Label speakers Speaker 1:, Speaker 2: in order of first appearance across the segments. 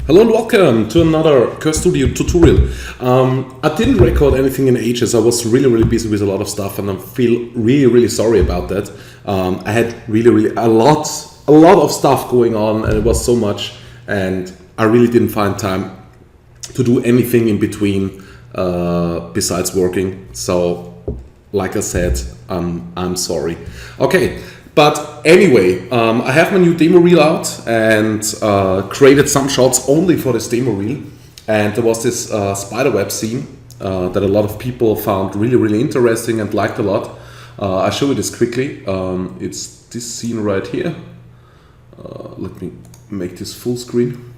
Speaker 1: Hello and welcome to another CurseStudio tutorial. I didn't record anything in ages. I was really busy with a lot of stuff and I feel really sorry about that. I had really a lot of stuff going on and it was so much and I really didn't find time to do anything in between besides working. So like I said, I'm sorry. Okay. But anyway, I have my new demo reel out and created some shots only for this demo reel. And there was this spiderweb scene that a lot of people found really interesting and liked a lot. I'll show you this quickly. It's this scene right here. Let me make this full screen.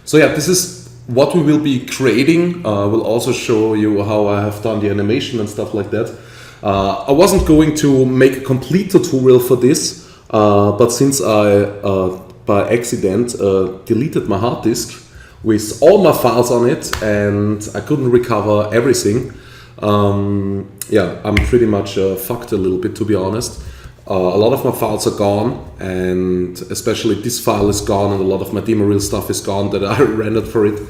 Speaker 1: So yeah, this is what we will be creating. Will also show you how I have done the animation and stuff like that. I wasn't going to make a complete tutorial for this, but since I by accident deleted my hard disk with all my files on it and I couldn't recover everything, yeah, I'm pretty much fucked a little bit, to be honest. A lot of my files are gone, and especially this file is gone, and a lot of my demo reel stuff is gone that I rendered for it.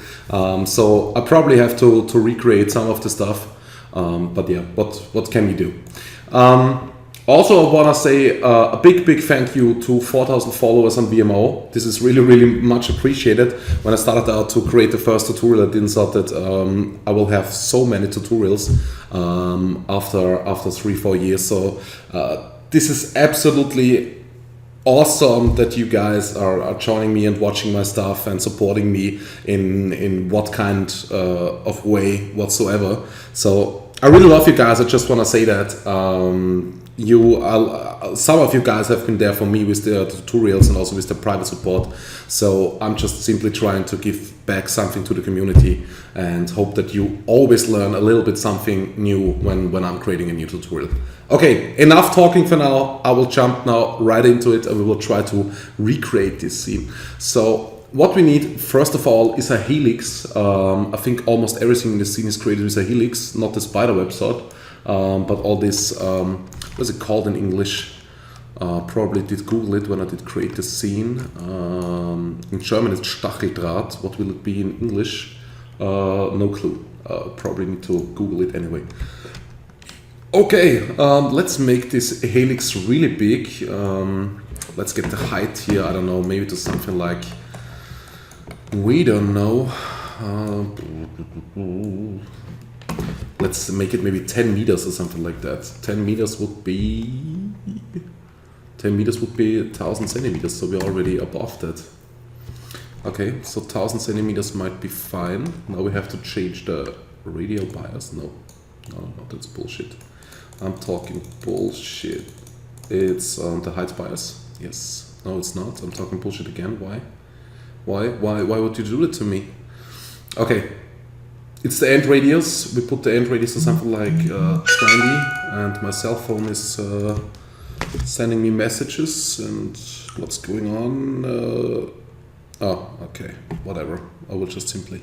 Speaker 1: So I probably have to recreate some of the stuff. But yeah, what can we do? Also, I want to say a big thank you to 4,000 followers on VMO. This is really much appreciated. When I started out to create the first tutorial, I didn't thought that I will have so many tutorials after 3-4 years. So this is absolutely awesome that you guys are joining me and watching my stuff and supporting me in what kind of way whatsoever. So I really love you guys. I just want to say that some of you guys have been there for me with the tutorials and also with the private support. So I'm just simply trying to give back something to the community and hope that you always learn a little bit something new when I'm creating a new tutorial. Okay, enough talking for now. I will jump now right into it and we will try to recreate this scene. So what we need first of all is a helix. I think almost everything in the scene is created with a helix, not the spiderweb sort, but all this, what's it called in English? Probably did Google it when I did create the scene. In German it's Stacheldraht. What will it be in English? No clue. Probably need to Google it anyway. Okay, let's make this helix really big. Let's get the height here, I don't know, maybe to something like, we don't know. Let's make it maybe 10 meters or something like that. 10 meters would be 1,000 centimeters, so we're already above that. Okay, so 1,000 centimeters might be fine. Now we have to change the radial bias. No, that's bullshit. I'm talking bullshit. It's the height bias. Yes. No, it's not. I'm talking bullshit again. Why would you do it to me? Okay. It's the end radius. We put the end radius to something like 20, and my cell phone is sending me messages. And what's going on? Oh, okay. Whatever. I will just simply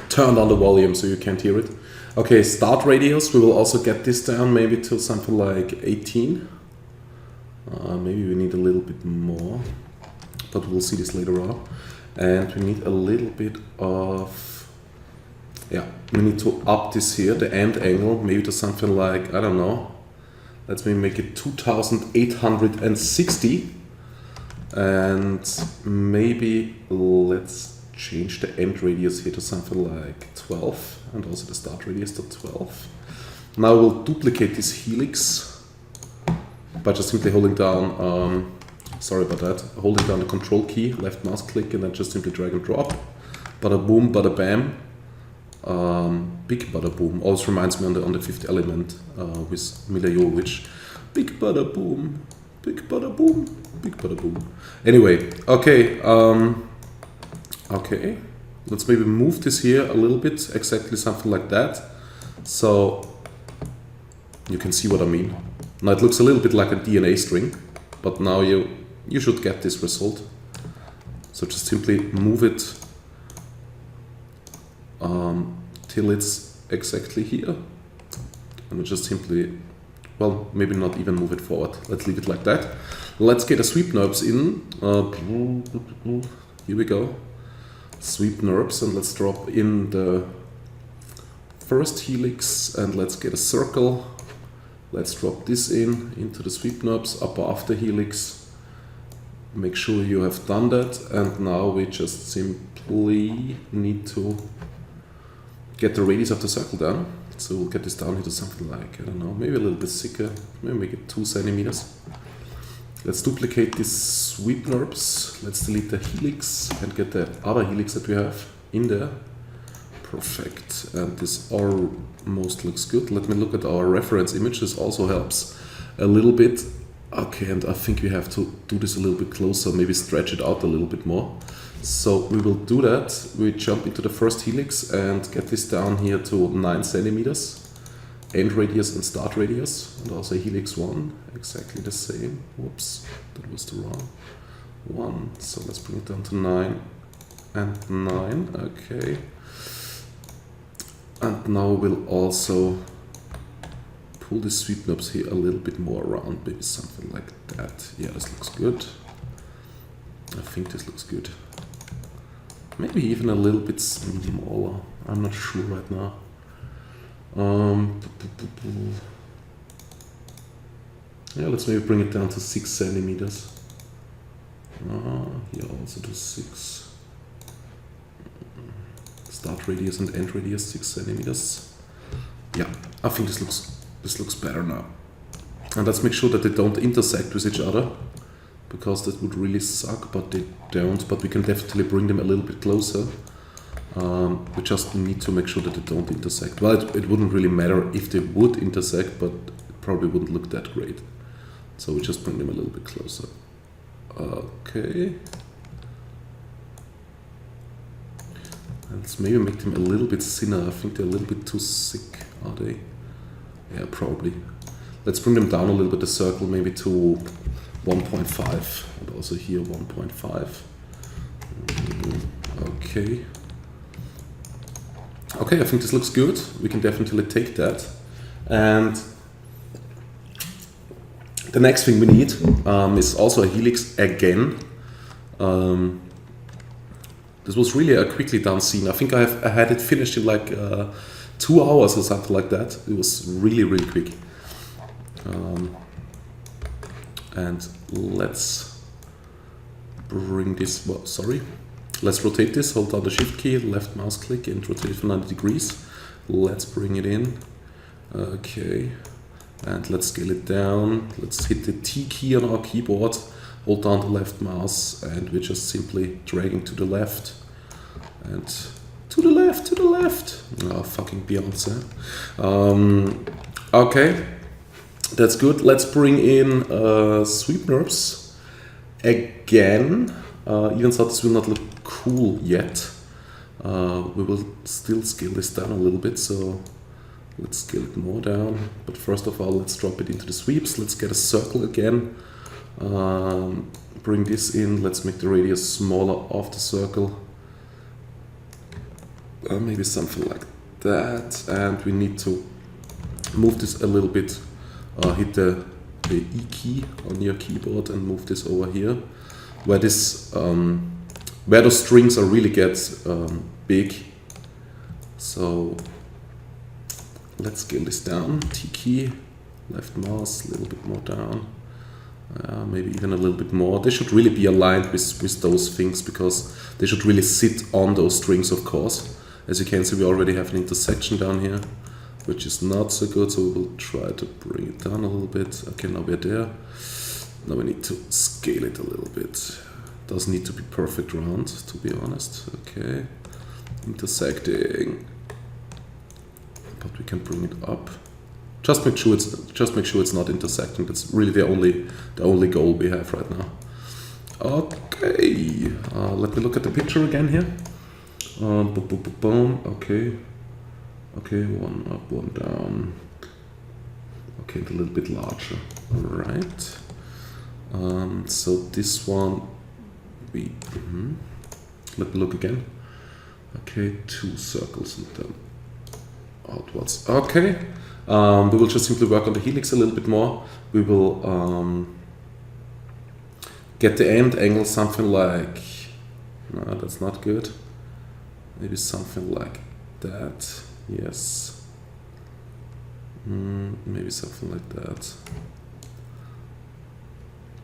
Speaker 1: turn down the volume so you can't hear it. Okay, start radius. We will also get this down maybe to something like 18. Maybe we need a little bit more, but we'll see this later on. And we need a little bit of, yeah, we need to up this here, the end angle, maybe to something like, I don't know, let's maybe make it 2,860. And maybe let's change the end radius here to something like 12 and also the start radius to 12. Now we'll duplicate this helix by just simply holding down, sorry about that, holding down the control key, left mouse click, and then just simply drag and drop. Bada boom, bada bam. Big bada boom. Always reminds me on the Fifth Element with Mila Jovovich. Big bada boom, big bada boom, big bada boom. Anyway, okay. Okay, let's maybe move this here a little bit, exactly something like that. So you can see what I mean. Now it looks a little bit like a DNA string, but now you should get this result. So just simply move it till it's exactly here. And just simply well, maybe not even move it forward. Let's leave it like that. Let's get a sweep NURBS in. Here we go. Sweep NURBS, and let's drop in the first helix, and let's get a circle. Let's drop this into the sweep NURBS above the helix. Make sure you have done that, and now we just simply need to get the radius of the circle down. So we'll get this down here to something like, I don't know, maybe a little bit thicker, maybe make it 2 centimeters. Let's duplicate this sweep NURBS. Let's delete the helix and get the other helix that we have in there. Perfect, and this almost looks good. Let me look at our reference image. This also helps a little bit. Okay, and I think we have to do this a little bit closer, maybe stretch it out a little bit more. So we will do that. We jump into the first helix and get this down here to 9 centimeters. End radius and start radius, and also helix 1, exactly the same. Whoops, that was the wrong one. So let's bring it down to 9 and 9, okay. And now we'll also pull the sweep NURBS here a little bit more around, maybe something like that. Yeah, this looks good. I think this looks good. Maybe even a little bit smaller. I'm not sure right now. Yeah, let's maybe bring it down to 6 centimeters. Here also to 6. Start radius and end radius 6 centimeters. Yeah, I think this looks better now. And let's make sure that they don't intersect with each other, because that would really suck, but they don't. But we can definitely bring them a little bit closer. We just need to make sure that they don't intersect. Well, it wouldn't really matter if they would intersect, but it probably wouldn't look that great. So we just bring them a little bit closer. Okay. Let's maybe make them a little bit thinner. I think they're a little bit too thick, are they? Yeah, probably. Let's bring them down a little bit, the circle maybe to 1.5, and also here 1.5. Okay. Okay, I think this looks good. We can definitely take that. And the next thing we need is also a helix again. This was really a quickly done scene. I think I had it finished in like 2 hours or something like that. It was really, really quick. And let's bring this, well, sorry. Let's rotate this, hold down the shift key, left mouse click and rotate for 90 degrees. Let's bring it in. Okay. And let's scale it down. Let's hit the T key on our keyboard, hold down the left mouse, and we're just simply dragging to the left. And to the left, to the left. Oh, fucking Beyonce. Okay. That's good. Let's bring in sweep NURBS again. Even though this will not look cool yet, we will still scale this down a little bit. So let's scale it more down. But first of all, let's drop it into the sweeps. Let's get a circle again. Bring this in. Let's make the radius smaller of the circle. Maybe something like that. And we need to move this a little bit. Hit the E key on your keyboard and move this over here, where this where those strings are really get big. So let's scale this down. T key, left mouse, a little bit more down, maybe even a little bit more. They should really be aligned with those things, because they should really sit on those strings, of course. As you can see, we already have an intersection down here, which is not so good, so we will try to bring it down a little bit. Okay, now we're there. Now we need to scale it a little bit. Doesn't need to be perfect round, to be honest. Okay, intersecting, but we can bring it up. Just make sure it's not intersecting. That's really the only goal we have right now. Okay, let me look at the picture again here. Boom, boom, boom, boom. Okay. Okay, one up, one down. Okay, a little bit larger. All right. So this one, let me look again. Okay, 2 circles and then. outwards. Okay. We will just simply work on the helix a little bit more. We will get the end angle something like, no, that's not good. Maybe something like that. Yes. Maybe something like that.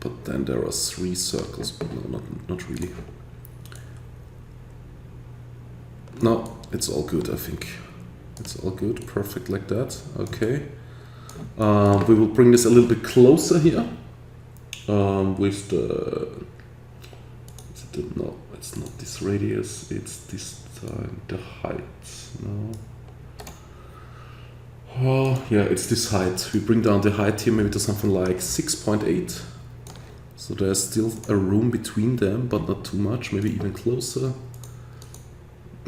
Speaker 1: But then there are 3 circles, but no, not really. No, it's all good, I think. It's all good, perfect like that. Okay. We will bring this a little bit closer here. With the, no, it's not this radius, it's this time, the height. No. Oh, yeah, it's this height. We bring down the height here maybe to something like 6.8. So there's still a room between them, but not too much, maybe even closer.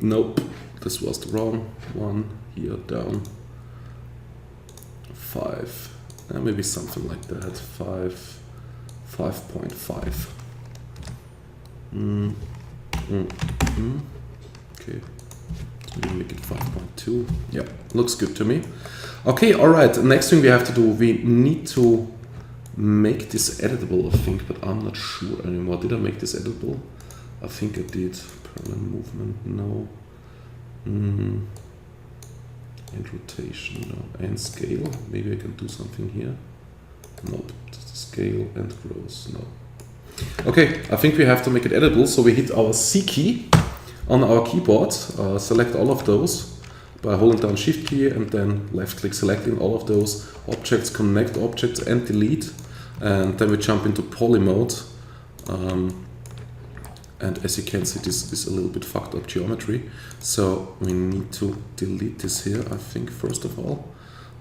Speaker 1: Nope, this was the wrong one. Here, down. 5. Maybe something like that. 5.5. Okay, maybe make it 5.2. Yeah, looks good to me. Okay, alright, next thing we have to do, we need to make this editable, I think, but I'm not sure anymore. Did I make this editable? I think I did. Parallel movement, no. And rotation, no. And scale, maybe I can do something here. Nope, just scale and growth, no. Okay, I think we have to make it editable, so we hit our C key on our keyboard, select all of those by holding down Shift key and then left click selecting all of those objects, connect objects and delete, and then we jump into poly mode. And as you can see, this is a little bit fucked up geometry, so we need to delete this here, I think, first of all,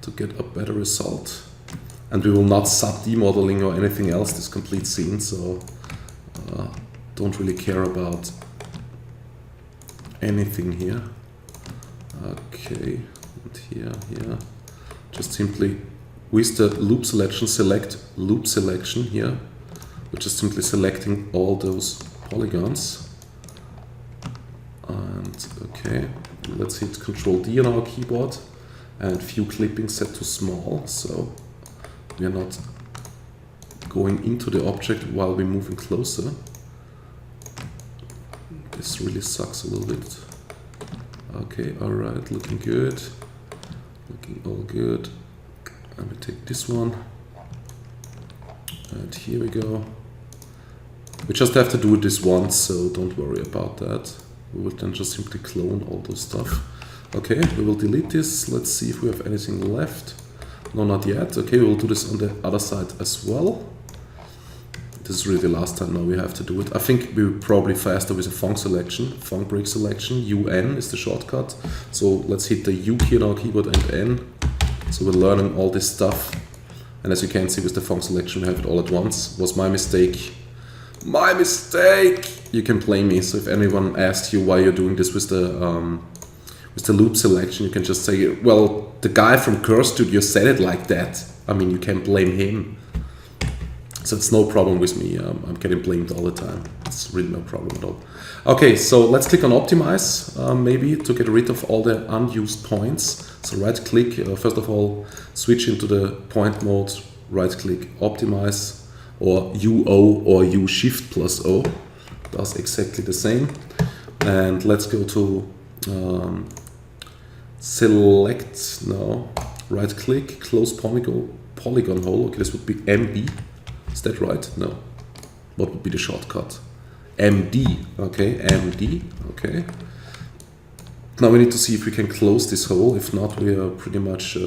Speaker 1: to get a better result. And we will not sub-D modeling or anything else this complete scene, so don't really care about anything here. Okay, and here, just simply with the loop selection, select loop selection here, which is simply selecting all those polygons. And okay, let's hit Ctrl D on our keyboard and view clipping set to small, so we are not going into the object while we're moving closer. This really sucks a little bit. Okay, alright, looking good. Looking all good. And we take this one. And here we go. We just have to do this once, so don't worry about that. We will then just simply clone all those stuff. Okay, we will delete this. Let's see if we have anything left. No, not yet. Okay, we will do this on the other side as well. This is really the last time now we have to do it. I think we're probably faster with a func selection, func break selection. UN is the shortcut. So let's hit the U key on our keyboard and N. So we're learning all this stuff. And as you can see with the func selection, we have it all at once. Was my mistake. My mistake! You can blame me. So if anyone asked you why you're doing this with the loop selection, you can just say, well, the guy from CurseStudio said it like that. I mean, you can blame him. So it's no problem with me. I'm getting blamed all the time. It's really no problem at all. Okay, so let's click on Optimize, maybe to get rid of all the unused points. So right click, first of all, switch into the point mode, right click, Optimize, or UO or U Shift plus O. Does exactly the same. And let's go to select now, right click, close polygon hole. Okay, this would be MB. Is that right? No. What would be the shortcut? MD. Okay, MD. Okay. Now we need to see if we can close this hole. If not, we are pretty much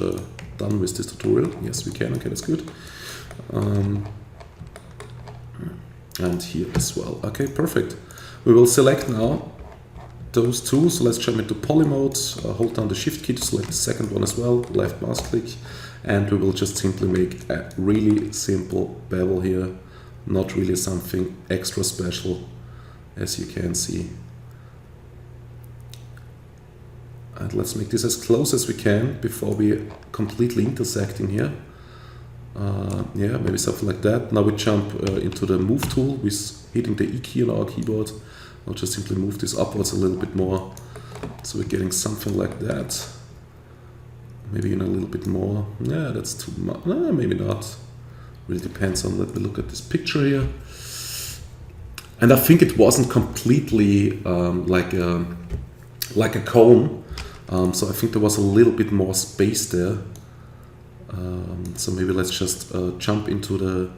Speaker 1: done with this tutorial. Yes, we can. Okay, that's good. And here as well. Okay, perfect. We will select now those two. So let's jump into poly mode. Hold down the Shift key to select the second one as well. Left mouse click. And we will just simply make a really simple bevel here. Not really something extra special, as you can see. And let's make this as close as we can before we completely intersecting here. Yeah, maybe something like that. Now we jump into the move tool with hitting the E key on our keyboard. I'll just simply move this upwards a little bit more. So we're getting something like that. maybe a little bit more. Yeah, that's too much. No, maybe not. Really depends on, let me look at this picture here. And I think it wasn't completely like a cone. So I think there was a little bit more space there. So maybe let's just jump into the,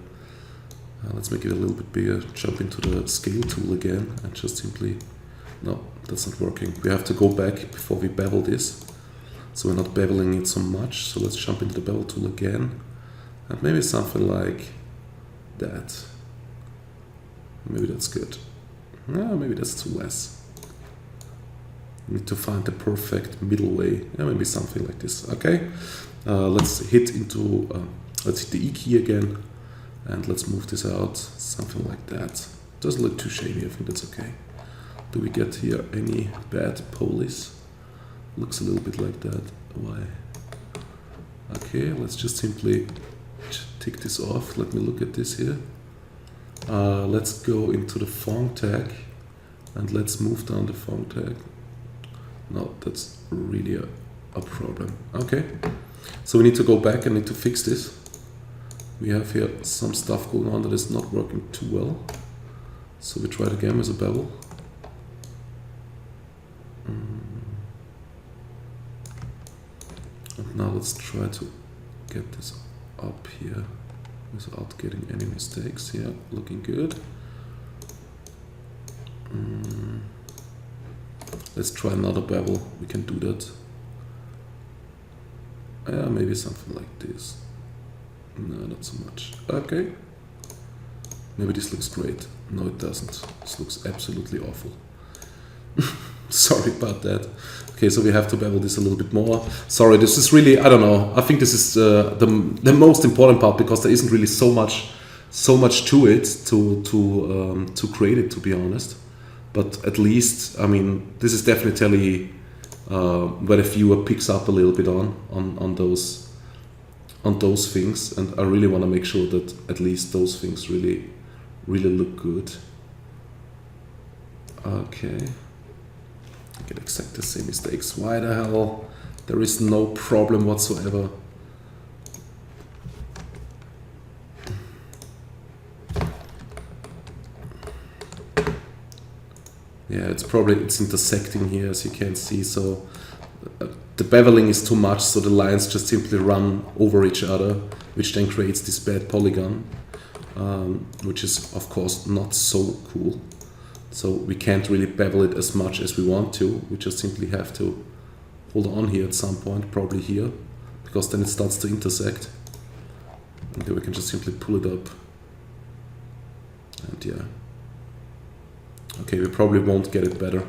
Speaker 1: let's make it a little bit bigger, jump into the scale tool again and just simply, no, that's not working. We have to go back before we bevel this. So we're not beveling it so much. So let's jump into the bevel tool again. And maybe something like that. Maybe that's good. No, maybe that's too less. Need to find the perfect middle way. Yeah, maybe something like this. Okay. Let's hit the E key again, and let's move this out. Something like that. Doesn't look too shady. I think that's okay. Do we get here any bad polys? Looks a little bit like that. Why? Okay. Let's just simply tick this off. Let me look at this here. Let's go into the font tag and let's move down the font tag. No, that's really a problem. Okay, so we need to go back and need to fix this. We have here some stuff going on that is not working too well. So we try it again with a bevel. And now let's try to get this up here without getting any mistakes. Yeah, looking good. Let's try another bevel. We can do that. Yeah, maybe something like this. No, not so much. Okay. Maybe this looks great. No, it doesn't. This looks absolutely awful. Sorry about that. Okay, so we have to bevel this a little bit more. Sorry, this is really, I don't know. I think this is the most important part because there isn't really so much to it to create it, to be honest. But at least, I mean, this is definitely where the viewer picks up a little bit on those things, and I really want to make sure that at least those things really look good. Okay. I get exactly the same mistakes. Why the hell? There is no problem whatsoever. Yeah, it's intersecting here, as you can see. So the beveling is too much, so the lines just simply run over each other, which then creates this bad polygon, which is of course not so cool. So we can't really bevel it as much as we want to. We just simply have to hold on here at some point, probably here, because then it starts to intersect. And then we can just simply pull it up. And yeah. Okay, we probably won't get it better.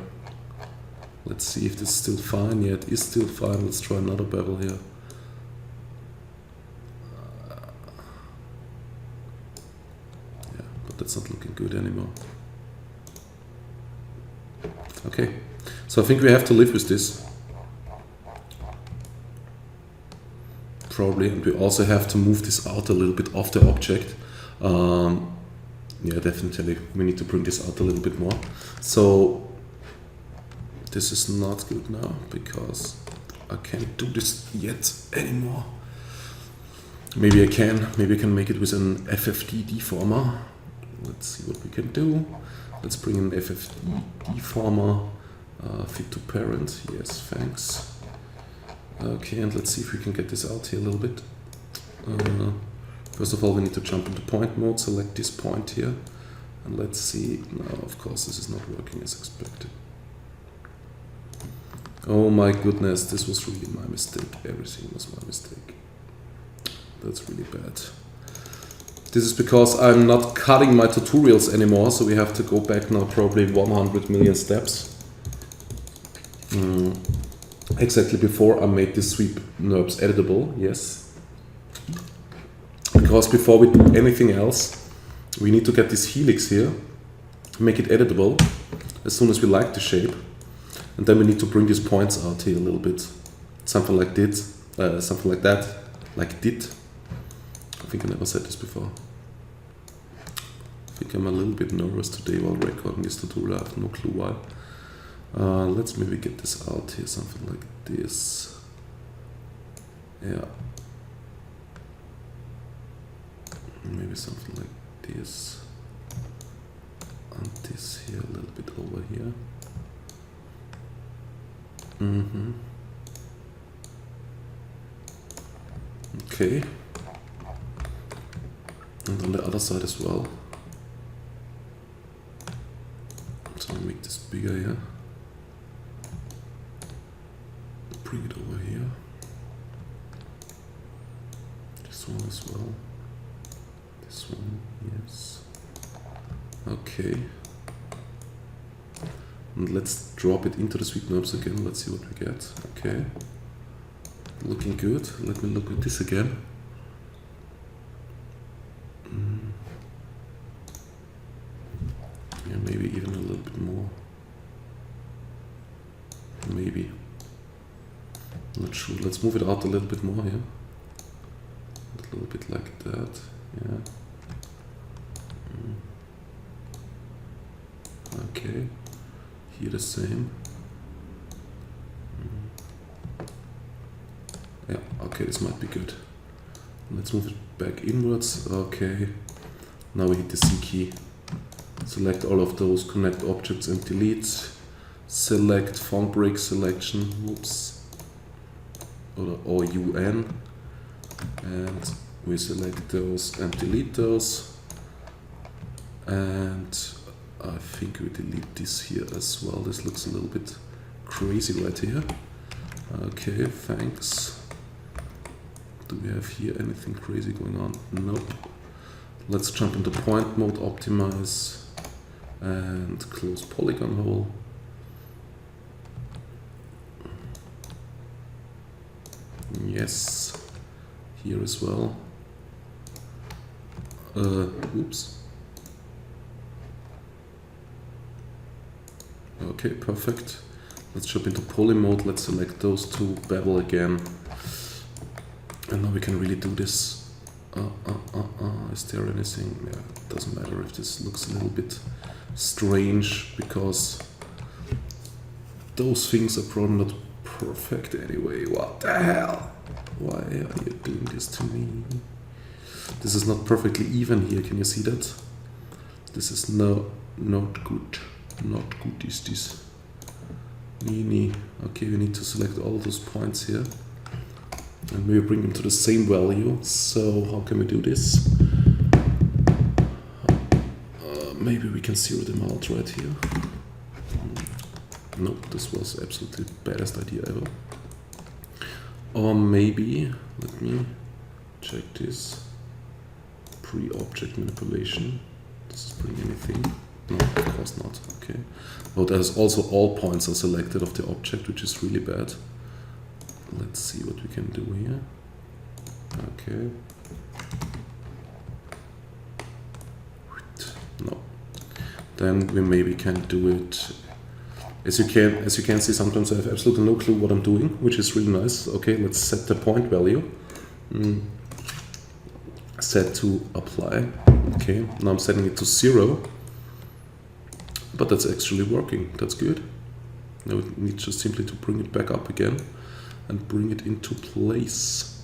Speaker 1: Let's see if this is still fine. Yeah, it is still fine. Let's try another bevel here. Yeah, but that's not looking good anymore. Okay, so I think we have to live with this. Probably, and we also have to move this out a little bit off the object. Yeah, definitely, we need to bring this out a little bit more. So, this is not good now, because I can't do this yet anymore. Maybe I can make it with an FFD deformer. Let's see what we can do. Let's bring an FFD deformer, fit to parent, yes, thanks. Okay, and let's see if we can get this out here a little bit. First of all, we need to jump into point mode, select this point here, and let's see. No, of course, this is not working as expected. Oh my goodness, this was really my mistake. Everything was my mistake. That's really bad. This is because I'm not cutting my tutorials anymore, so we have to go back now probably 100 million steps. Exactly before I made this sweep NURBS editable, yes. Because before we do anything else, we need to get this helix here, make it editable as soon as we like the shape, and then we need to bring these points out here a little bit, something like this, something like that, like dit. I think I never said this before. I think I'm a little bit nervous today while recording this tutorial. I have no clue why. Let's maybe get this out here, something like this. Yeah. Maybe something like this. And this here, a little bit over here. Okay. And on the other side as well. So I'll make this bigger here. Bring it over here. This one as well. This one, yes. Okay. And let's drop it into the sweep knobs again. Let's see what we get. Okay. Looking good. Let me look at this again. Yeah, maybe even a little bit more. Maybe. Not sure. Let's move it out a little bit more here. A little bit like that. Yeah. Okay. Here the same. Yeah, okay, this might be good. Let's move it back inwards. Okay. Now we hit the C key. Select all of those, connect objects and delete. Select font break selection. Whoops. Or UN. And we select those and delete those. And I think we delete this here as well. This looks a little bit crazy right here. Okay, thanks. Do we have here anything crazy going on? Nope. Let's jump into point mode, optimize, and close polygon hole. Yes, here as well. Oops. Okay, perfect. Let's jump into poly mode. Let's select those two, bevel again. And now we can really do this. Is there anything? Yeah, it doesn't matter if this looks a little bit strange because those things are probably not perfect anyway. What the hell? Why are you doing this to me? This is not perfectly even here. Can you see that? This is not good. Not good is this. Nee. Okay, we need to select all those points here. And maybe bring them to the same value. So how can we do this? Maybe we can zero them out right here. Nope, this was absolutely the baddest idea ever. Or maybe, let me check this. Pre-object manipulation. Does this bring anything? No, of course not. Okay. Oh, there's also all points are selected of the object, which is really bad. Let's see what we can do here. Okay. No. Then we maybe can do it. As you can see, sometimes I have absolutely no clue what I'm doing, which is really nice. Okay, let's set the point value. Set to apply. Okay, now I'm setting it to 0. But that's actually working. That's good. Now we need just simply to bring it back up again and bring it into place.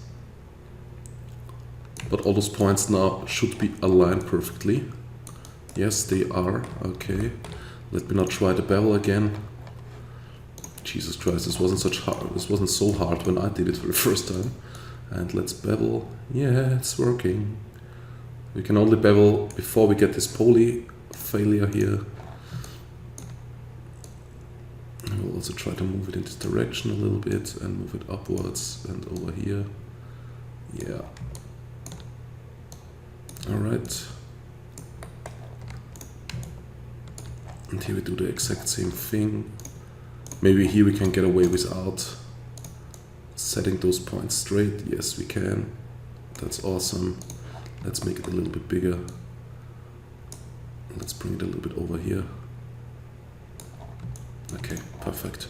Speaker 1: But all those points now should be aligned perfectly. Yes, they are. Okay. Let me not try the bevel again. Jesus Christ, this wasn't so hard when I did it for the first time. And let's bevel. Yeah, it's working. We can only bevel before we get this poly failure here. We'll also try to move it in this direction a little bit and move it upwards and over here. Yeah. Alright. And here we do the exact same thing. Maybe here we can get away without setting those points straight. Yes, we can. That's awesome. Let's make it a little bit bigger. Let's bring it a little bit over here. Okay, perfect.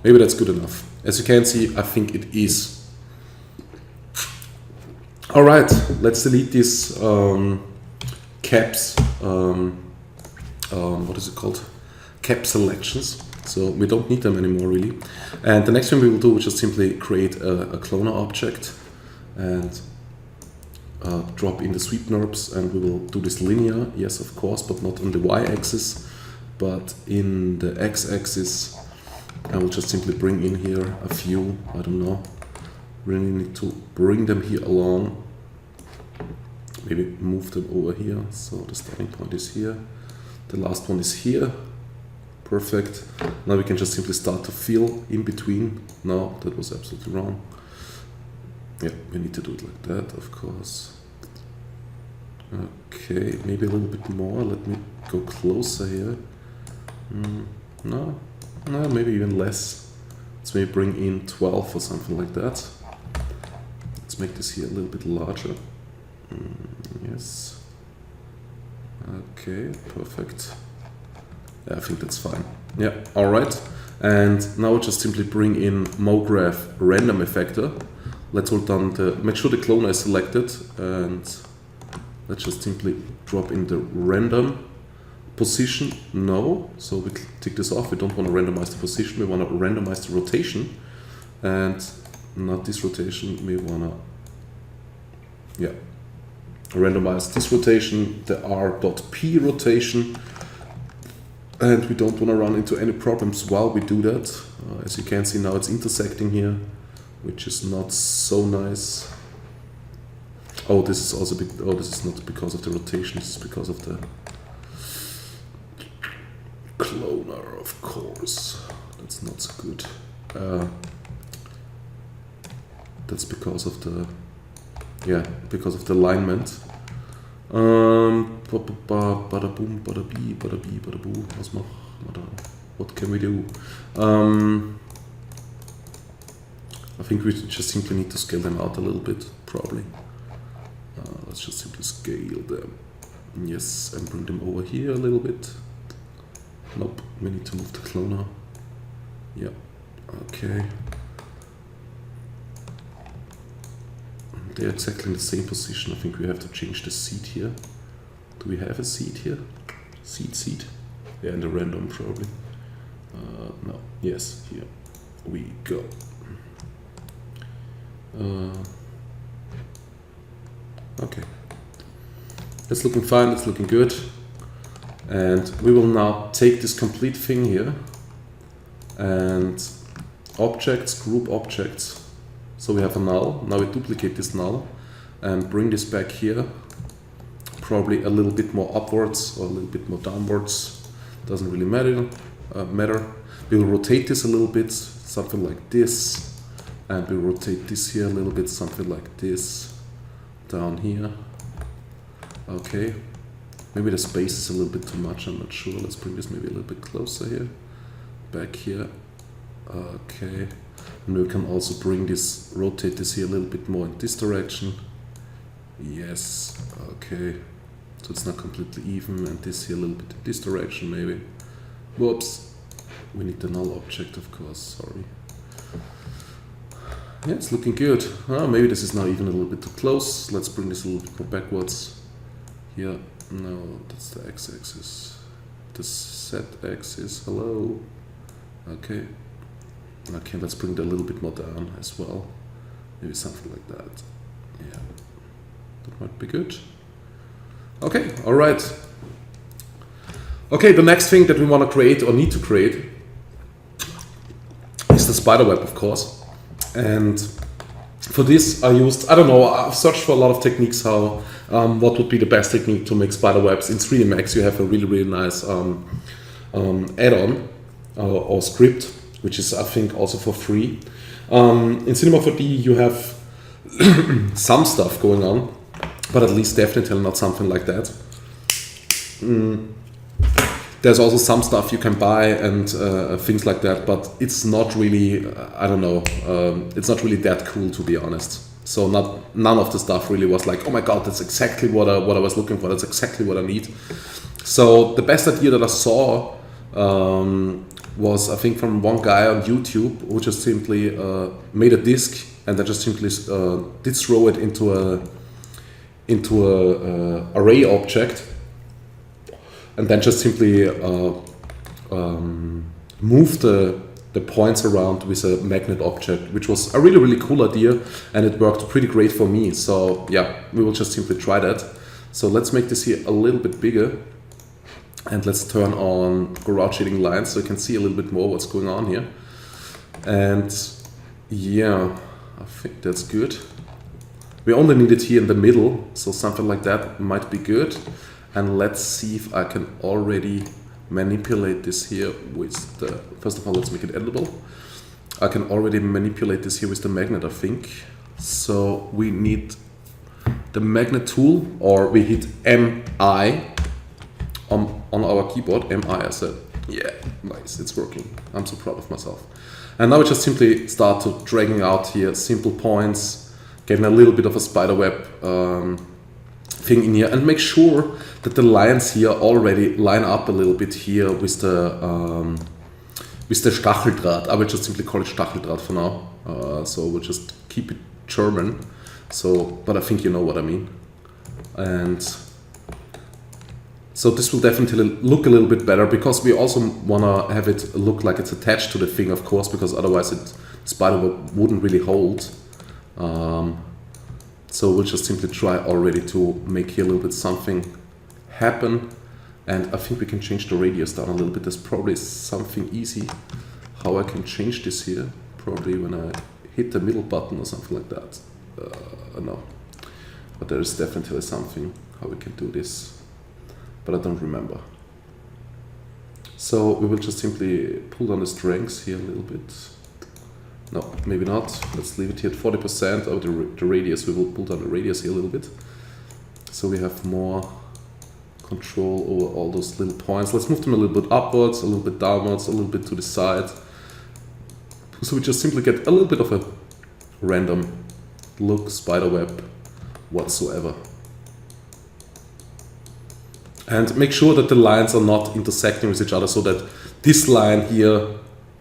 Speaker 1: Maybe that's good enough. As you can see, I think it is. Alright, let's delete these caps. What is it called? Cap selections. So we don't need them anymore really. And the next thing we will do is just simply create a cloner object and drop in the sweep NURBS, and we will do this linear, yes of course, but not on the y-axis, but in the x-axis. I will just simply bring in here a few, I don't know, really need to bring them here along, maybe move them over here, so the starting point is here, the last one is here, perfect. Now we can just simply start to fill in between. No, that was absolutely wrong. Yeah, we need to do it like that, of course. Okay, maybe a little bit more. Let me go closer here. No, maybe even less. Let's maybe bring in 12 or something like that. Let's make this here a little bit larger. Yes. Okay, perfect. Yeah, I think that's fine. Yeah, alright. And now just simply bring in MoGraph random effector. Let's hold down make sure the cloner is selected, and let's just simply drop in the random position. No, so we tick this off. We don't want to randomize the position, we want to randomize the rotation. And not this rotation, we want to, randomize this rotation, the r.p rotation. And we don't want to run into any problems while we do that. As you can see now, it's intersecting here, which is not so nice. Oh, this is also this is not because of the rotation, this is because of the cloner, of course. That's not so good. That's because of the because of the alignment. Bada boom, bada bee, bada bee, bada boo. What can we do? I think we just simply need to scale them out a little bit, probably. Let's just simply scale them. Yes, and bring them over here a little bit. Nope, we need to move the cloner. Yeah, okay. They're exactly in the same position. I think we have to change the seed here. Do we have a seed here? Seed. Yeah, in the random probably. No, yes, here we go. Okay, that's looking fine, that's looking good. And we will now take this complete thing here and objects, group objects. So we have a null. Now we duplicate this null and bring this back here, probably a little bit more upwards or a little bit more downwards. Doesn't really matter. We will rotate this a little bit, something like this, and we rotate this here a little bit, something like this, down here. Okay, maybe the space is a little bit too much, I'm not sure. Let's bring this maybe a little bit closer here, back here. Okay, and we can also bring this, rotate this here a little bit more in this direction. Yes, okay, so it's not completely even, and this here a little bit in this direction maybe. Whoops, we need the null object, of course, sorry. Yeah, it's looking good. Maybe this is now even a little bit too close. Let's bring this a little bit more backwards. Here, no, that's the x-axis. The z-axis, hello. Okay. Okay, let's bring it a little bit more down as well. Maybe something like that. Yeah, that might be good. Okay, all right. Okay, the next thing that we want to create or need to create is the spider web, of course. And for this I used, I don't know, I've searched for a lot of techniques how, what would be the best technique to make spider webs. In 3D Max you have a really, really nice add-on or script, which is I think also for free. In Cinema 4D you have some stuff going on, but at least definitely not something like that. There's also some stuff you can buy and things like that, but it's not really, I don't know, it's not really that cool, to be honest. So none of the stuff really was like, oh my god, that's exactly what I was looking for, that's exactly what I need. So the best idea that I saw was, I think, from one guy on YouTube who just simply made a disk and then just simply did throw it into a array object, and then just simply move the points around with a magnet object, which was a really, really cool idea, and it worked pretty great for me. So yeah, we will just simply try that. So let's make this here a little bit bigger, and let's turn on garage shading lines so you can see a little bit more what's going on here. And yeah, I think that's good. We only need it here in the middle, so something like that might be good. And let's see if I can already manipulate this here with the, first of all, let's make it editable. I can already manipulate this here with the magnet, I think. So we need the magnet tool, or we hit MI on our keyboard. MI, I said. Yeah, nice, it's working. I'm so proud of myself. And now we just simply start to dragging out here simple points, getting a little bit of a spider web thing in here, and make sure that the lines here already line up a little bit here with the Stacheldraht. I will just simply call it Stacheldraht for now. So we'll just keep it German. So, but I think you know what I mean. And so this will definitely look a little bit better, because we also want to have it look like it's attached to the thing, of course, because otherwise it spider web wouldn't really hold. So we'll just simply try already to make here a little bit something happen. And I think we can change the radius down a little bit. There's probably something easy how I can change this here. Probably when I hit the middle button or something like that. No, but there is definitely something how we can do this, but I don't remember. So we will just simply pull down the strengths here a little bit. No, maybe not. Let's leave it here at 40% of the radius. We will pull down the radius here a little bit, so we have more control over all those little points. Let's move them a little bit upwards, a little bit downwards, a little bit to the side. So we just simply get a little bit of a random look, spider web whatsoever. And make sure that the lines are not intersecting with each other, so that this line here,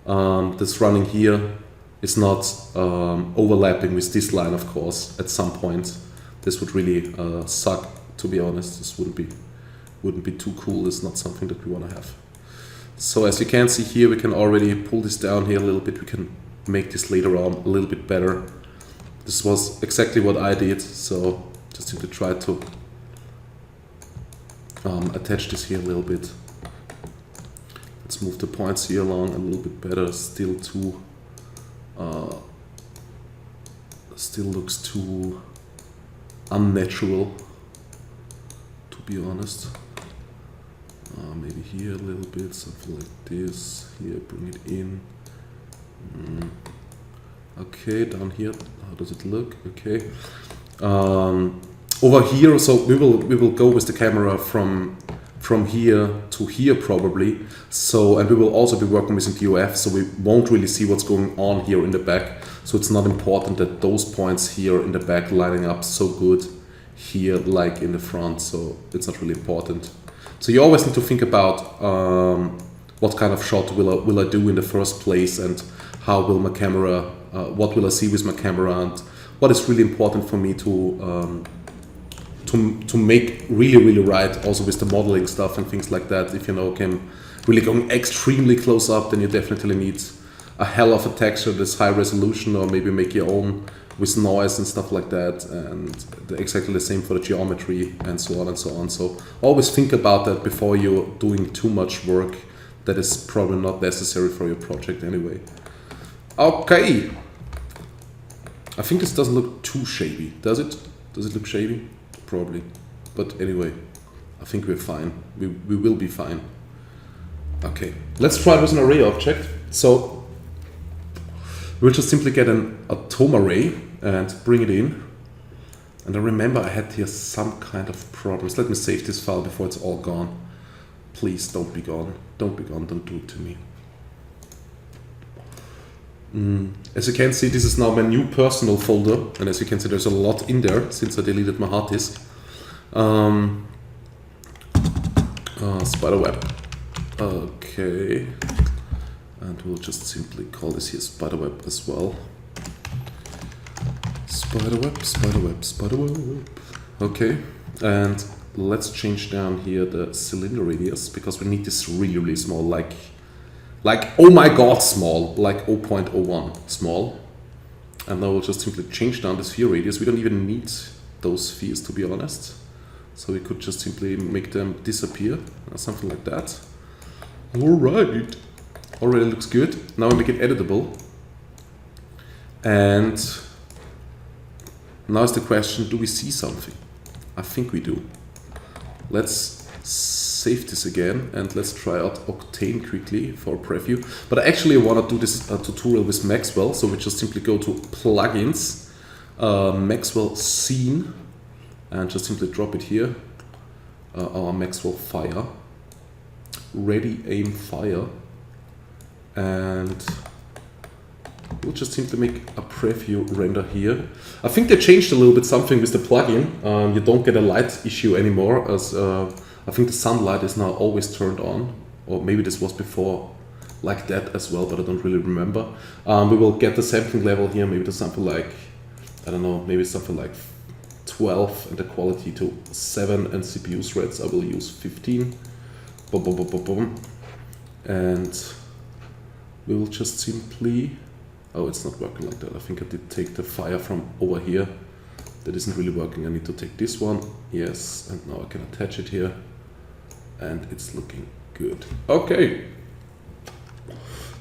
Speaker 1: that's running here, is not overlapping with this line, of course, at some point. This would really suck, to be honest. This wouldn't be too cool. It's not something that we want to have. So as you can see here, we can already pull this down here a little bit. We can make this later on a little bit better. This was exactly what I did, so just simply try to attach this here a little bit. Let's move the points here along a little bit better. Still looks too unnatural, to be honest. Maybe here a little bit, something like this. Here, bring it in. Okay, down here, how does it look? Okay. Over here, so we will go with the camera from here to here probably. So, and we will also be working with an DOF, so we won't really see what's going on here in the back. So it's not important that those points here in the back lining up so good here like in the front. So it's not really important. So you always need to think about what kind of shot will I do in the first place, and how will my camera, what will I see with my camera, and what is really important for me to make really right, also with the modeling stuff and things like that. If you know, really going extremely close up, then you definitely need a hell of a texture that's high resolution, or maybe make your own with noise and stuff like that, and exactly the same for the geometry and so on and so on. So always think about that before you're doing too much work that is probably not necessary for your project anyway. Okay, I think this doesn't look too shabby, does it? Does it look shabby? Probably, but anyway, I think we're fine. We will be fine. Okay, let's try it with an array object. So we'll just simply get an atom array and bring it in. And I remember I had here some kind of problems. Let me save this file before it's all gone. Please don't be gone. Don't be gone. Don't do it to me. As you can see, this is now my new personal folder, and as you can see, there's a lot in there since I deleted my hard disk. Spiderweb. Okay, and we'll just simply call this here spiderweb as well. Spiderweb, spiderweb, spiderweb. Okay, and let's change down here the cylinder radius, because we need this really small, like like, oh my god, small, like 0.01 small. And now we'll just simply change down the sphere radius. We don't even need those spheres, to be honest. So we could just simply make them disappear, or something like that. Alright, already looks good. Now we make it editable. And now is the question, do we see something? I think we do. Let's save this again and let's try out Octane quickly for a preview. But I actually want to do this tutorial with Maxwell, so we just simply go to Plugins, Maxwell Scene, and just simply drop it here. Our Maxwell Fire, Ready Aim Fire, and we'll just simply make a preview render here. I think they changed a little bit something with the plugin. You don't get a light issue anymore, as I think the sunlight is now always turned on, or maybe this was before like that as well, but I don't really remember. We will get the sampling level here, maybe to something like, I don't know, maybe something like 12 and the quality to 7, and CPU threads I will use 15. Boom, boom, boom, boom, boom. And we will just simply, oh, it's not working like that. I think I did take the fire from over here. That isn't really working. I need to take this one. Yes, and now I can attach it here. And it's looking good. Okay.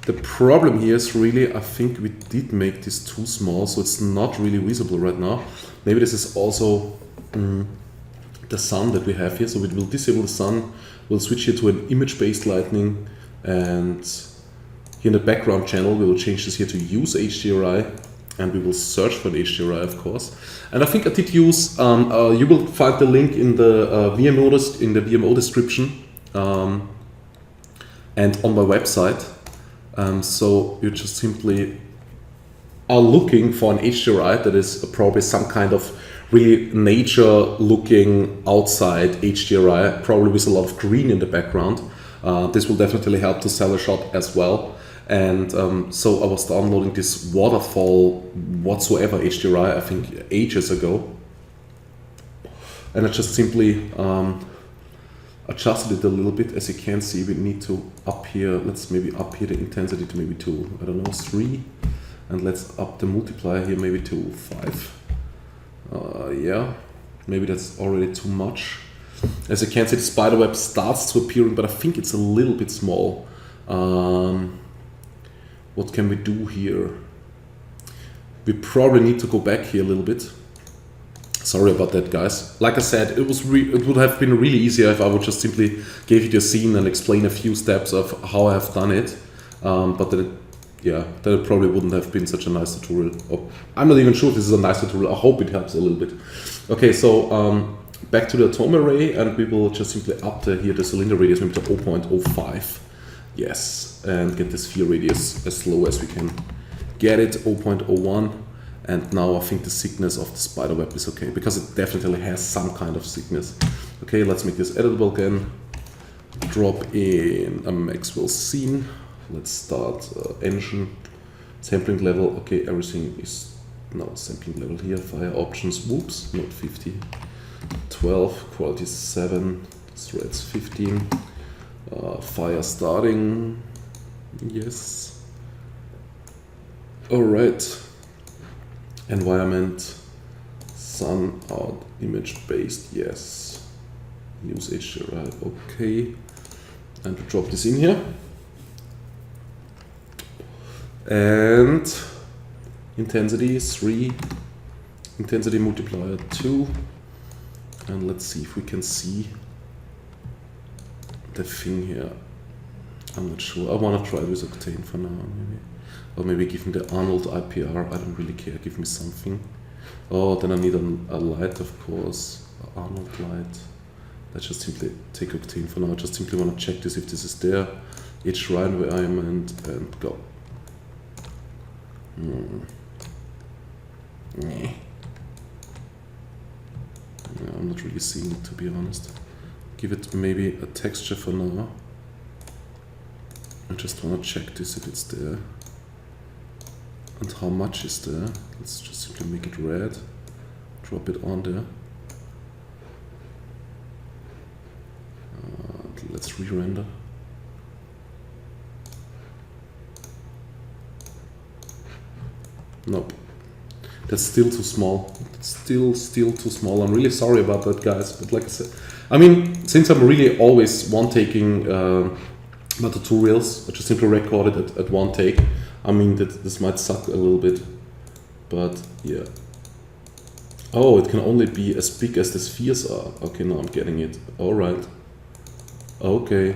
Speaker 1: The problem here is really, I think we did make this too small, so it's not really visible right now. Maybe this is also the sun that we have here. So we will disable the sun. We'll switch here to an image-based lighting, and here in the background channel, we will change this here to use HDRI, and we will search for the HDRI, of course. And I think I did use, you will find the link in the VMO description, and on my website. So you just simply are looking for an HDRI that is probably some kind of really nature-looking outside HDRI, probably with a lot of green in the background. This will definitely help to sell a shot as well. And so I was downloading this waterfall whatsoever HDRI, I think ages ago. And I just simply adjusted it a little bit. As you can see, we need to up here, let's maybe up here the intensity to maybe to, I don't know, 3. And let's up the multiplier here maybe to 5. Yeah, maybe that's already too much. As you can see, the spiderweb starts to appear, but I think it's a little bit small. What can we do here? We probably need to go back here a little bit. Sorry about that, guys. Like I said, it would have been really easier if I would just simply give you the scene and explain a few steps of how I have done it. But then it probably wouldn't have been such a nice tutorial. Oh, I'm not even sure if this is a nice tutorial. I hope it helps a little bit. Okay, so back to the atom array, and we will just simply up here the cylinder radius maybe to 0.05. Yes, and get the sphere radius as low as we can get it, 0.01. And now I think the thickness of the spiderweb is okay, because it definitely has some kind of thickness. Okay, let's make this editable again. Drop in a Maxwell scene. Let's start engine, sampling level. Okay, everything is now sampling level here. Fire options, whoops, not 50. 12, quality 7, threads 15. Fire starting, yes. All right. Environment, sun out, image based, yes. Use HDRI, okay. And we drop this in here. And intensity 3, intensity multiplier 2. And let's see if we can see the thing here. I'm not sure. I want to try it with Octane for now, maybe. Or maybe give me the Arnold IPR. I don't really care. Give me something. Oh, then I need a light, of course. Arnold light. Let's just simply take Octane for now. I just simply want to check this if this is there. HDRI environment and go. Yeah, I'm not really seeing it, to be honest. Give it maybe a texture for now. I just want to check this if it's there. And how much is there? Let's just simply make it red. Drop it on there. Let's re-render. Nope. That's still too small. It's still too small. I'm really sorry about that, guys. But like I said, I mean, since I'm really always one-taking my tutorials, I just simply record it at one take. I mean, this might suck a little bit, but yeah. Oh, it can only be as big as the spheres are. Okay, now I'm getting it. All right. Okay.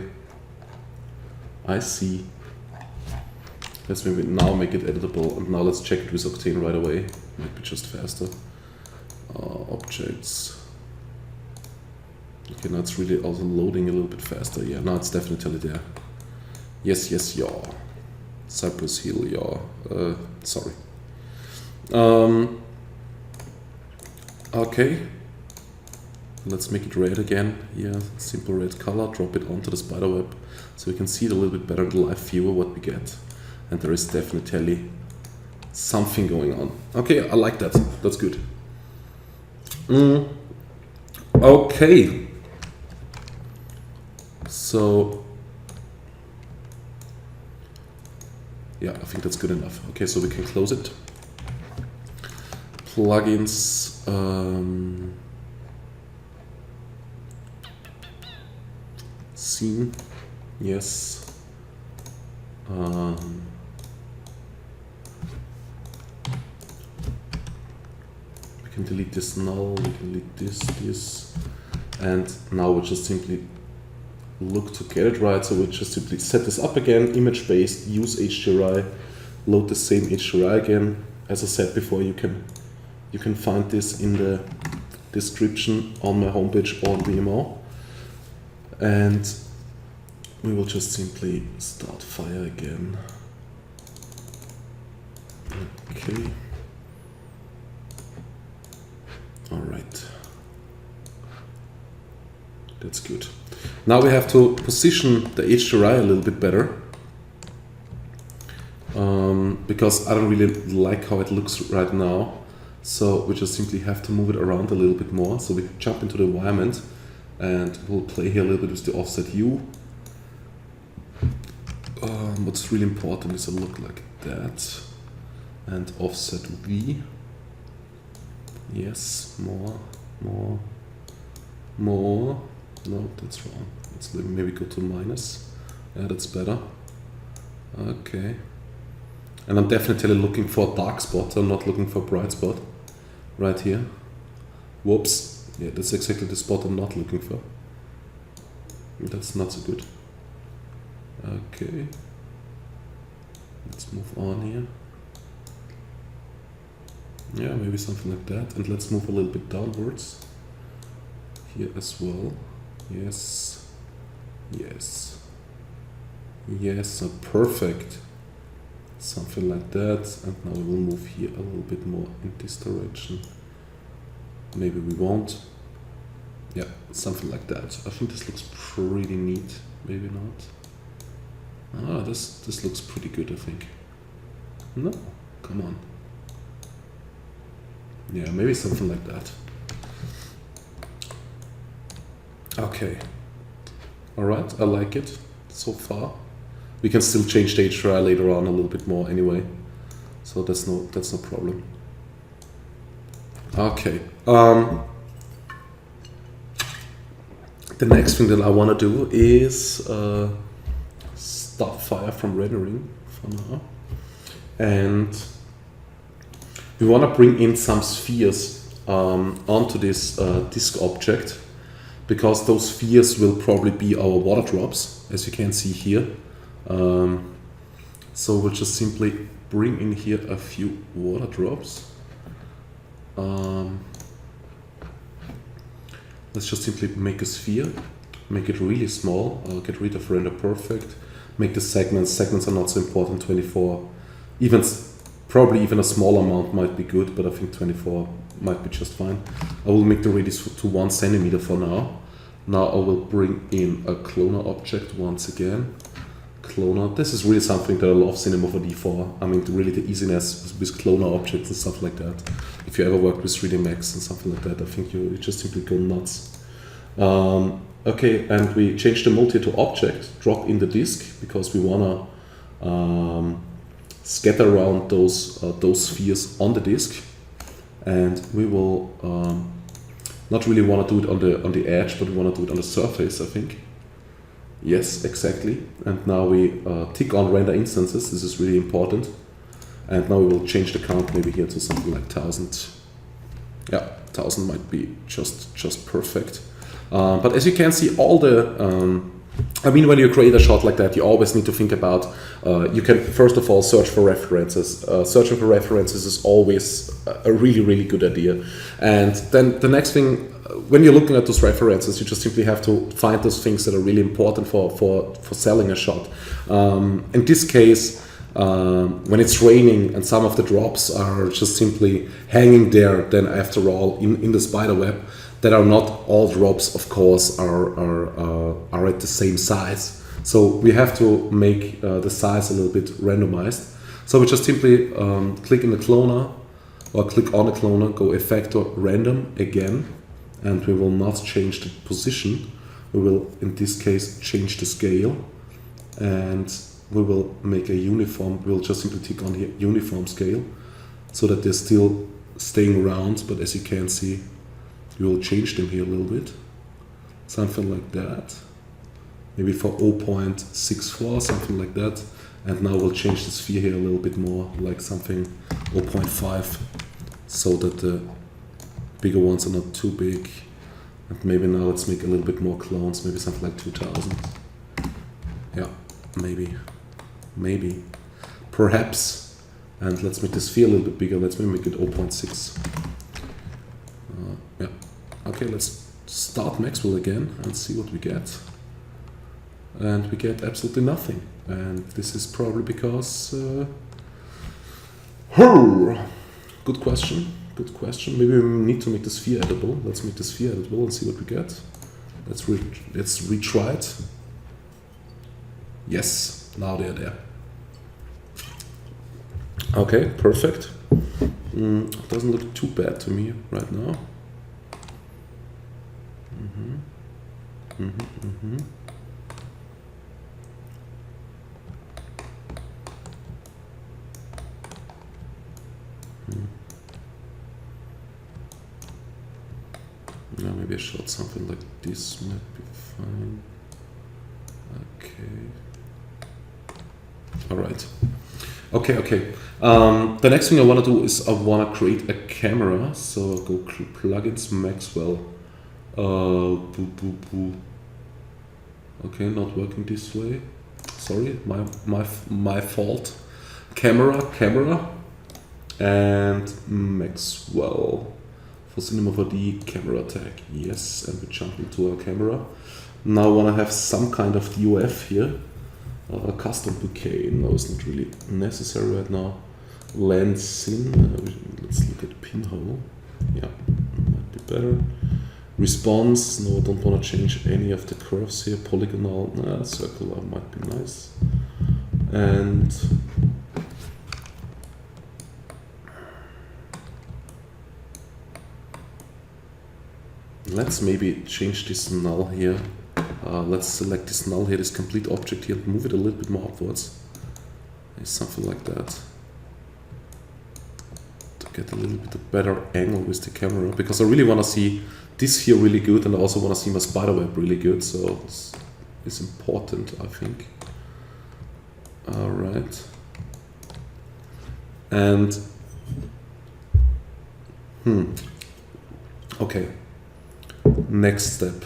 Speaker 1: I see. Let's maybe now make it editable, and now let's check it with Octane right away. Might be just faster. Objects. Okay, now it's really also loading a little bit faster. Yeah, now it's definitely there. Yes, yeah. Cypress Hill, yeah. Sorry. Okay. Let's make it red again. Yeah, simple red color. Drop it onto the spider web so we can see it a little bit better in the live viewer what we get. And there is definitely something going on. Okay, I like that. That's good. Okay. So, yeah, I think that's good enough. Okay, so we can close it. Plugins. Scene. Yes. We can delete this null, we can delete this, and now we just simply look to get it right. So we just simply set this up again, image based, use HDRI, load the same HDRI again. As I said before, you can find this in the description on my homepage or VMO. And we will just simply start fire again. Okay. All right. That's good. Now we have to position the HDRI a little bit better. Because I don't really like how it looks right now. So we just simply have to move it around a little bit more. So we jump into the environment and we'll play here a little bit with the offset U. What's really important is a look like that. And offset V. Yes, more. No, that's wrong. Let's maybe go to minus. Yeah, that's better. Okay. And I'm definitely looking for a dark spot. I'm not looking for a bright spot. Right here. Whoops. Yeah, that's exactly the spot I'm not looking for. That's not so good. Okay. Let's move on here. Yeah, maybe something like that. And let's move a little bit downwards. Here as well. Yes. Perfect. Something like that. And now we will move here a little bit more in this direction. Maybe we won't. Yeah, something like that. I think this looks pretty neat. Maybe not. Ah, this looks pretty good, I think. No, come on. Yeah, maybe something like that. Okay. Alright, I like it so far. We can still change the HDRI later on a little bit more anyway. So that's no problem. Okay. The next thing that I want to do is stop fire from rendering for now. And we want to bring in some spheres onto this disk object, because those spheres will probably be our water drops, as you can see here. So we'll just simply bring in here a few water drops. Let's just simply make a sphere, make it really small, get rid of render perfect, make the segments are not so important, 24, probably even a small amount might be good, but I think 24 might be just fine. I will make the radius to 1 centimeter for now. Now I will bring in a cloner object once again. Cloner, this is really something that I love Cinema 4D for. I mean, really the easiness with cloner objects and stuff like that. If you ever worked with 3D Max and something like that, I think you just simply go nuts. Okay, and we change the mode here to object, drop in the disk, because we wanna scatter around those spheres on the disk, and we will not really want to do it on the edge, but we want to do it on the surface, I think. Yes, exactly. And now we tick on render instances. This is really important. And now we will change the count maybe here to something like 1000. Yeah, 1000 might be just perfect. But as you can see, all the I mean, when you create a shot like that, you always need to think about, you can first of all search for references. Searching for references is always a really good idea. And then the next thing, when you're looking at those references, you just simply have to find those things that are really important for selling a shot. In this case, when it's raining and some of the drops are just simply hanging there, then after all, in the spider web, that are not all drops, of course, are at the same size. So we have to make the size a little bit randomized. So we just simply click in the cloner, or click on the cloner, go effector random again, and we will not change the position. We will, in this case, change the scale, and we will make a uniform. We'll just simply tick on here uniform scale, so that they're still staying round, but as you can see, we will change them here a little bit, something like that, maybe for 0.64, something like that. And now we'll change the sphere here a little bit more, like something 0.5, so that the bigger ones are not too big. And maybe now let's make a little bit more clones, maybe something like 2000. Yeah, maybe, perhaps. And let's make the sphere a little bit bigger. Let's maybe make it 0.6. Yeah. Okay, let's start Maxwell again and see what we get. And we get absolutely nothing. And this is probably because... Good question. Maybe we need to make the sphere editable. Let's make the sphere editable and see what we get. Let's retry it. Yes, now they're there. Okay, perfect. Doesn't look too bad to me right now. Yeah, maybe a shot something like this might be fine. Okay. All right. Okay. The next thing I want to do is I want to create a camera. So I'll go plugins Maxwell. Okay, not working this way. Sorry, my fault. Camera, and Maxwell for Cinema 4D camera tag. Yes, and we jump into our camera. Now I want to have some kind of DOF here. Custom bouquet. No, it's not really necessary right now. Lens in. Let's look at pinhole. Yeah, might be better. Response. No, I don't want to change any of the curves here. Polygonal. Circular might be nice. And let's maybe change this null here. Let's select this null here, this complete object here, and move it a little bit more upwards. Something like that. To get a little bit of better angle with the camera, because I really want to see this here really good, and I also want to see my spiderweb really good, so it's important, I think. Alright. And okay. Next step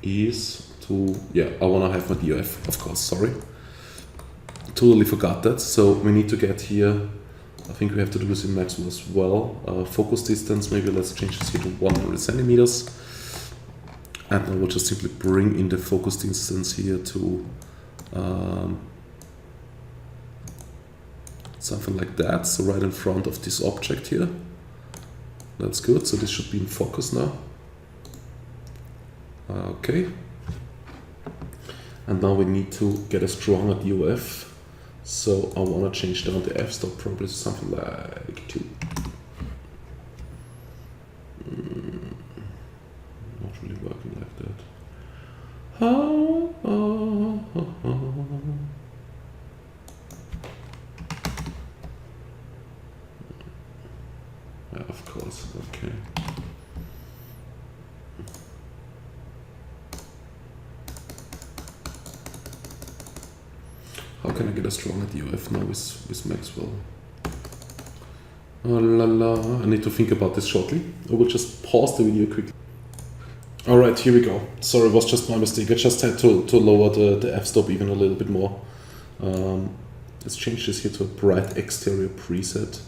Speaker 1: is to, I want to have my DOF, of course, sorry. Totally forgot that. So we need to get here, I think we have to do this in Maxwell as well. Focus distance, maybe let's change this here to 100 centimeters. And I will just simply bring in the focus distance here to something like that. So right in front of this object here. That's good. So this should be in focus now. Okay. And now we need to get a stronger DOF. So I want to change down the f-stop probably to something like 2. Not really working like that. of course. Okay. How can I get a stronger DOF now with Maxwell? Oh la la, I need to think about this shortly. I will just pause the video quickly. Alright, here we go. Sorry, it was just my mistake. I just had to lower the f-stop even a little bit more. Let's change this here to a bright exterior preset.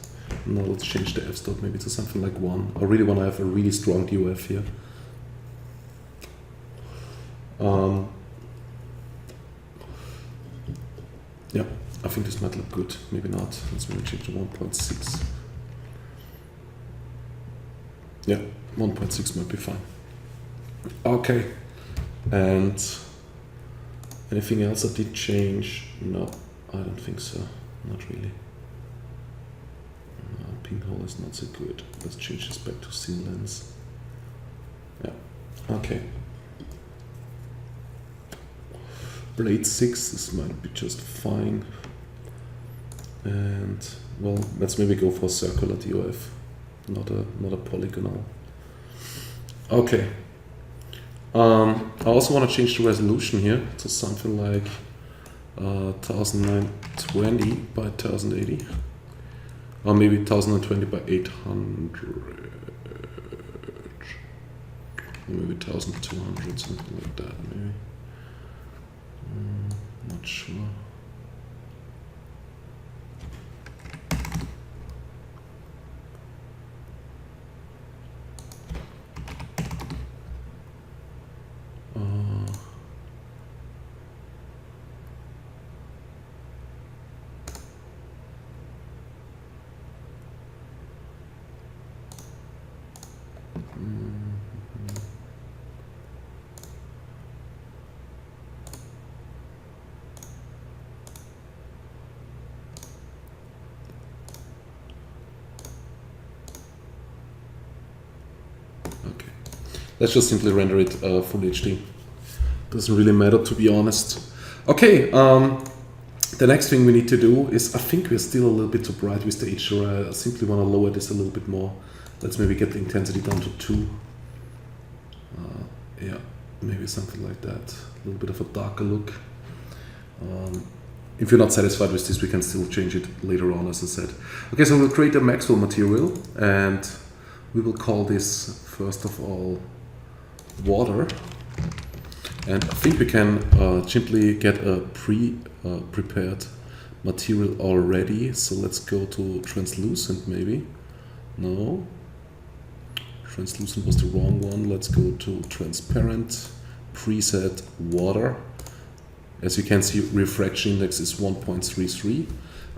Speaker 1: Now let's change the f-stop maybe to something like 1. I really want to have a really strong DOF here. Yeah, I think this might look good. Maybe not. Let's maybe change to 1.6. Yeah, 1.6 might be fine. Okay, and anything else I did change? No, I don't think so. Not really. Pinhole is not so good. Let's change this back to scene lens. Yeah, okay. Blade 6, this might be just fine. And well, let's maybe go for a circular DOF, not a polygonal. Okay. I also want to change the resolution here to something like 1920 by 1080, or maybe 1020 by 800, maybe 1200, something like that. Maybe. Not sure. Okay, let's just simply render it full HD. Doesn't really matter, to be honest. Okay, the next thing we need to do is, I think we're still a little bit too bright with the HDR. I simply want to lower this a little bit more. Let's maybe get the intensity down to 2. Yeah, maybe something like that. A little bit of a darker look. If you're not satisfied with this, we can still change it later on, as I said. Okay, so we'll create a Maxwell material, and we will call this, first of all, water. And I think we can simply get a prepared material already. So let's go to translucent maybe. No. Translucent was the wrong one. Let's go to transparent, preset, water. As you can see, refraction index is 1.33.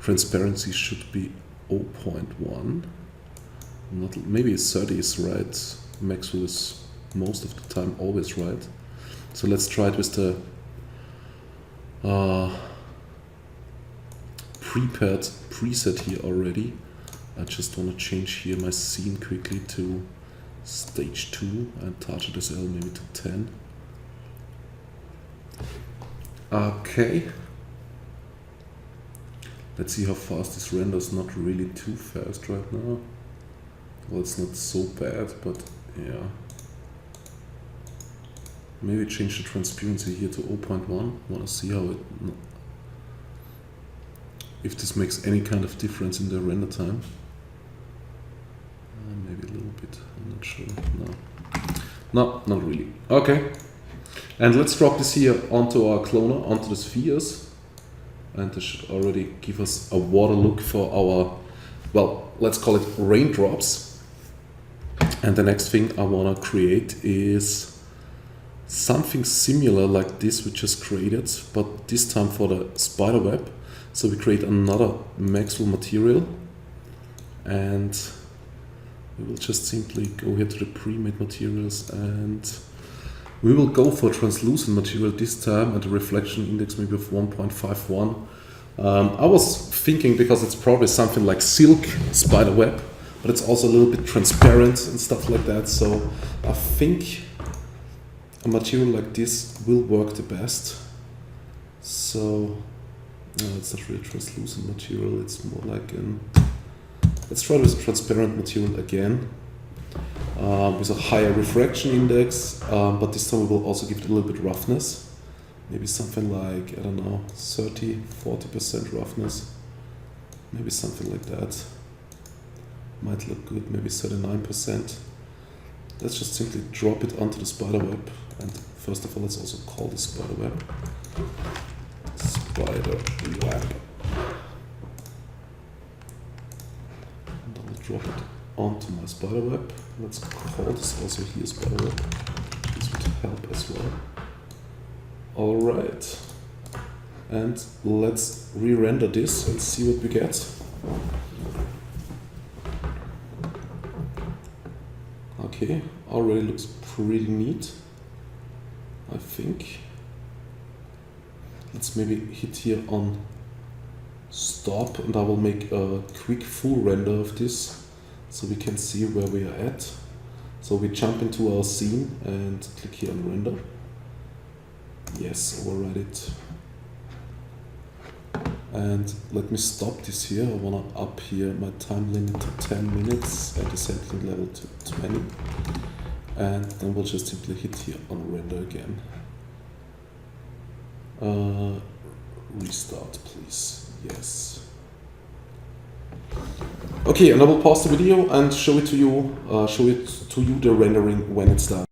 Speaker 1: Transparency should be 0.1. Not, maybe 30 is right. Maxwell is most of the time always right. So let's try it with the prepared preset here already. I just want to change here my scene quickly to stage 2 and target SL maybe to 10. Okay. Let's see how fast this renders. Not really too fast right now. Well, it's not so bad, but yeah. Maybe change the transparency here to 0.1. Want to see how it, if this makes any kind of difference in the render time. Maybe a little bit. I'm not sure. No, not really. Okay. And let's drop this here onto our cloner, onto the spheres. And this should already give us a water look for our, well, let's call it raindrops. And the next thing I want to create is something similar like this we just created, but this time for the spider web. So we create another Maxwell material, and we will just simply go here to the pre-made materials, and we will go for translucent material this time at a reflection index maybe of 1.51. I was thinking, because it's probably something like silk spider web, but it's also a little bit transparent and stuff like that. So I think a material like this will work the best. So no, it's not really translucent material, it's more like an Let's try this transparent material again with a higher refraction index, but this time we will also give it a little bit roughness. Maybe something like, I don't know, 30–40% roughness. Maybe something like that. Might look good, maybe 39%. Let's just simply drop it onto the spider web. And first of all, let's also call the spider web. Spider web. And I will drop it onto my spider web. Let's call this also here spider web. This would help as well. Alright. And let's re-render this and see what we get. Okay, already looks pretty neat, I think. Let's maybe hit here on stop, and I will make a quick full render of this so we can see where we are at. So we jump into our scene and click here on render. Yes, override it. And let me stop this here. I want to up here my time limit to 10 minutes and the sampling level to 20. And then we'll just simply hit here on render again. Restart, please. Yes. Okay, and I will pause the video and show it to you the rendering when it's done.